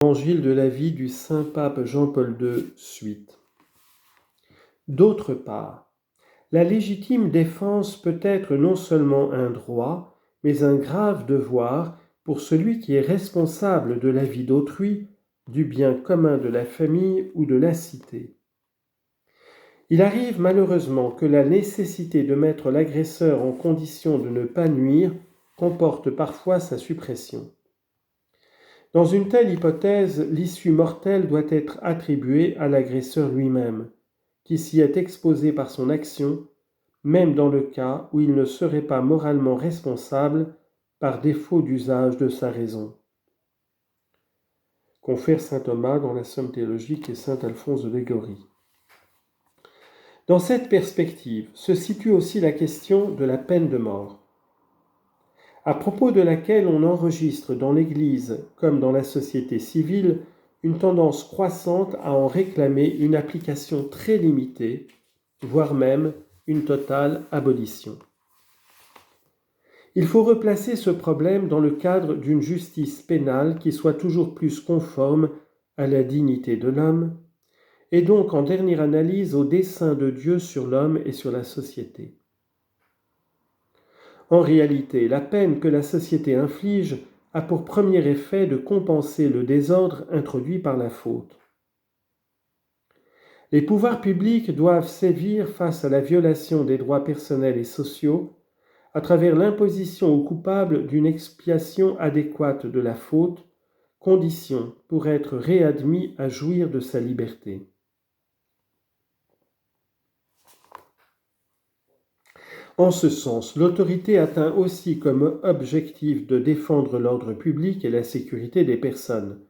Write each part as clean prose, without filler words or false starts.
Évangile de la vie du saint pape Jean-Paul II, suite. D'autre part, la légitime défense peut être non seulement un droit, mais un grave devoir pour celui qui est responsable de la vie d'autrui, du bien commun de la famille ou de la cité. Il arrive malheureusement que la nécessité de mettre l'agresseur en condition de ne pas nuire comporte parfois sa suppression. Dans une telle hypothèse, l'issue mortelle doit être attribuée à l'agresseur lui-même, qui s'y est exposé par son action, même dans le cas où il ne serait pas moralement responsable par défaut d'usage de sa raison. Confère saint Thomas dans la Somme théologique et saint Alphonse de Liguori. Dans cette perspective se situe aussi la question de la peine de mort, à propos de laquelle on enregistre dans l'Église comme dans la société civile une tendance croissante à en réclamer une application très limitée, voire même une totale abolition. Il faut replacer ce problème dans le cadre d'une justice pénale qui soit toujours plus conforme à la dignité de l'homme, et donc en dernière analyse au dessein de Dieu sur l'homme et sur la société. En réalité, la peine que la société inflige a pour premier effet de compenser le désordre introduit par la faute. Les pouvoirs publics doivent sévir face à la violation des droits personnels et sociaux à travers l'imposition aux coupables d'une expiation adéquate de la faute, condition pour être réadmis à jouir de sa liberté. En ce sens, l'autorité atteint aussi comme objectif de défendre l'ordre public et la sécurité des personnes,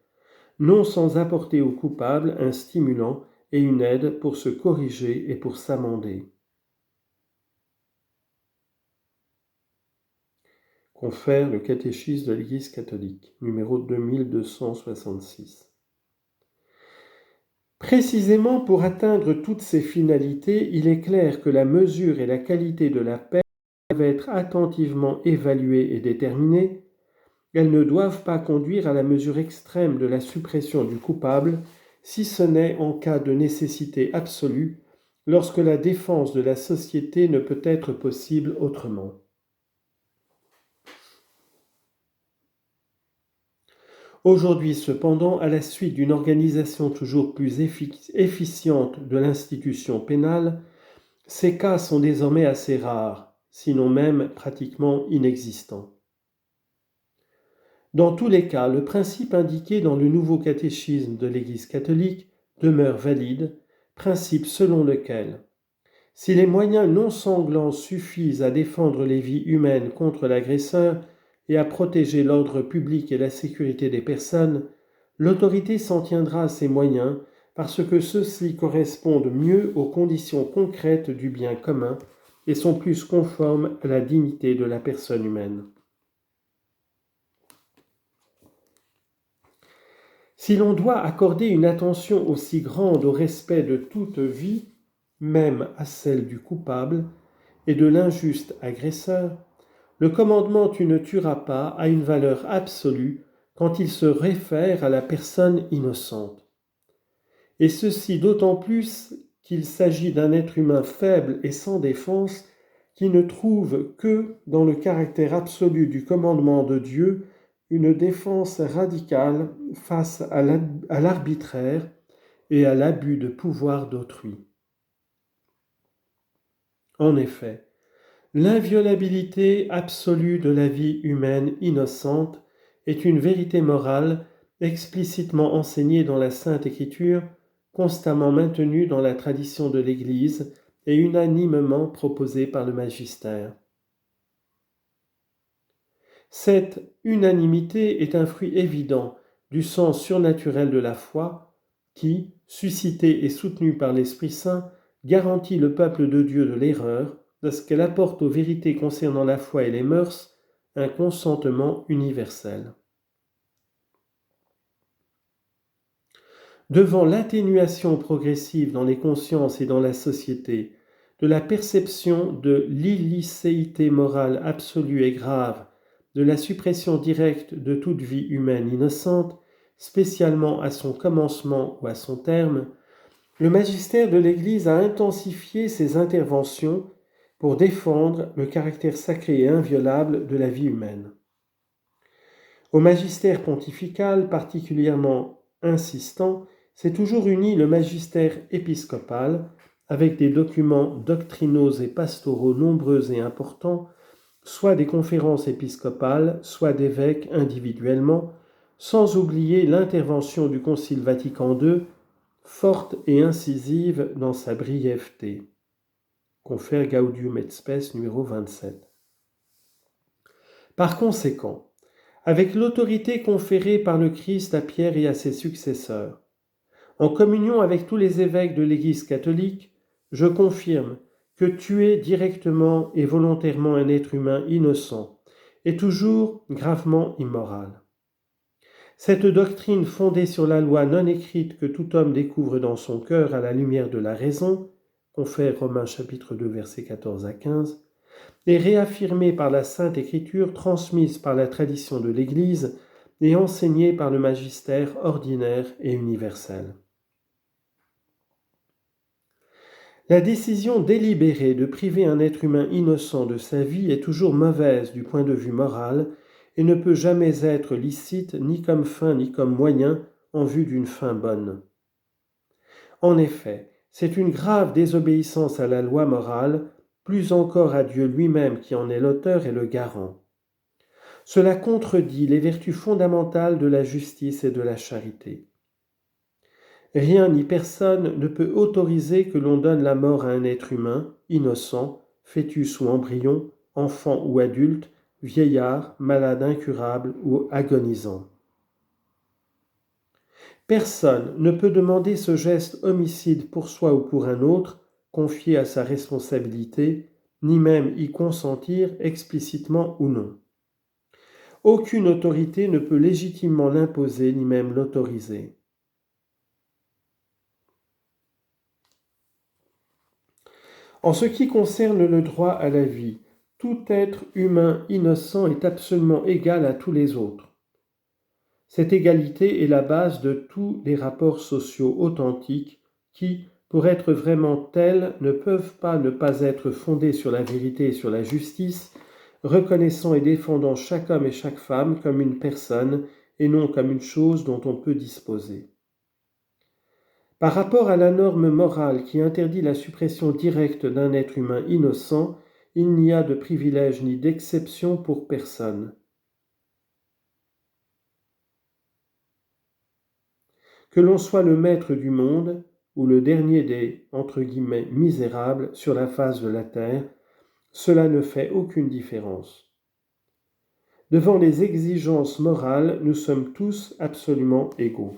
non sans apporter aux coupables un stimulant et une aide pour se corriger et pour s'amender. Confère le catéchisme de l'Église catholique, numéro 2266. Précisément pour atteindre toutes ces finalités, il est clair que la mesure et la qualité de la peine doivent être attentivement évaluées et déterminées. Elles ne doivent pas conduire à la mesure extrême de la suppression du coupable, si ce n'est en cas de nécessité absolue, lorsque la défense de la société ne peut être possible autrement. Aujourd'hui, cependant, à la suite d'une organisation toujours plus efficiente de l'institution pénale, ces cas sont désormais assez rares, sinon même pratiquement inexistants. Dans tous les cas, le principe indiqué dans le nouveau catéchisme de l'Église catholique demeure valide, principe selon lequel, si les moyens non sanglants suffisent à défendre les vies humaines contre l'agresseur et à protéger l'ordre public et la sécurité des personnes, l'autorité s'en tiendra à ces moyens parce que ceux-ci correspondent mieux aux conditions concrètes du bien commun et sont plus conformes à la dignité de la personne humaine. Si l'on doit accorder une attention aussi grande au respect de toute vie, même à celle du coupable et de l'injuste agresseur, le commandement « Tu ne tueras pas » a une valeur absolue quand il se réfère à la personne innocente. Et ceci d'autant plus qu'il s'agit d'un être humain faible et sans défense qui ne trouve que dans le caractère absolu du commandement de Dieu une défense radicale face à l'arbitraire et à l'abus de pouvoir d'autrui. En effet, l'inviolabilité absolue de la vie humaine innocente est une vérité morale explicitement enseignée dans la Sainte Écriture, constamment maintenue dans la tradition de l'Église et unanimement proposée par le magistère. Cette unanimité est un fruit évident du sens surnaturel de la foi qui, suscité et soutenu par l'Esprit Saint, garantit le peuple de Dieu de l'erreur lorsqu'elle apporte aux vérités concernant la foi et les mœurs un consentement universel. Devant l'atténuation progressive dans les consciences et dans la société de la perception de l'illicéité morale absolue et grave, de la suppression directe de toute vie humaine innocente, spécialement à son commencement ou à son terme, le magistère de l'Église a intensifié ses interventions pour défendre le caractère sacré et inviolable de la vie humaine. Au magistère pontifical particulièrement insistant, s'est toujours uni le magistère épiscopal, avec des documents doctrinaux et pastoraux nombreux et importants, soit des conférences épiscopales, soit d'évêques individuellement, sans oublier l'intervention du Concile Vatican II, forte et incisive dans sa brièveté. Confère Gaudium et Spes numéro 27. Par conséquent, avec l'autorité conférée par le Christ à Pierre et à ses successeurs, en communion avec tous les évêques de l'Église catholique, je confirme que tuer directement et volontairement un être humain innocent est toujours gravement immoral. Cette doctrine fondée sur la loi non écrite que tout homme découvre dans son cœur à la lumière de la raison, confère Romains chapitre 2 versets 14 à 15, est réaffirmée par la Sainte Écriture transmise par la tradition de l'Église et enseignée par le magistère ordinaire et universel. La décision délibérée de priver un être humain innocent de sa vie est toujours mauvaise du point de vue moral et ne peut jamais être licite ni comme fin ni comme moyen en vue d'une fin bonne. En effet, c'est une grave désobéissance à la loi morale, plus encore à Dieu lui-même qui en est l'auteur et le garant. Cela contredit les vertus fondamentales de la justice et de la charité. Rien ni personne ne peut autoriser que l'on donne la mort à un être humain, innocent, fœtus ou embryon, enfant ou adulte, vieillard, malade incurable ou agonisant. Personne ne peut demander ce geste homicide pour soi ou pour un autre, confié à sa responsabilité, ni même y consentir explicitement ou non. Aucune autorité ne peut légitimement l'imposer ni même l'autoriser. En ce qui concerne le droit à la vie, tout être humain innocent est absolument égal à tous les autres. Cette égalité est la base de tous les rapports sociaux authentiques qui, pour être vraiment tels, ne peuvent pas ne pas être fondés sur la vérité et sur la justice, reconnaissant et défendant chaque homme et chaque femme comme une personne et non comme une chose dont on peut disposer. Par rapport à la norme morale qui interdit la suppression directe d'un être humain innocent, il n'y a de privilège ni d'exception pour personne. Que l'on soit le maître du monde ou le dernier des « misérables » sur la face de la terre, cela ne fait aucune différence. Devant les exigences morales, nous sommes tous absolument égaux.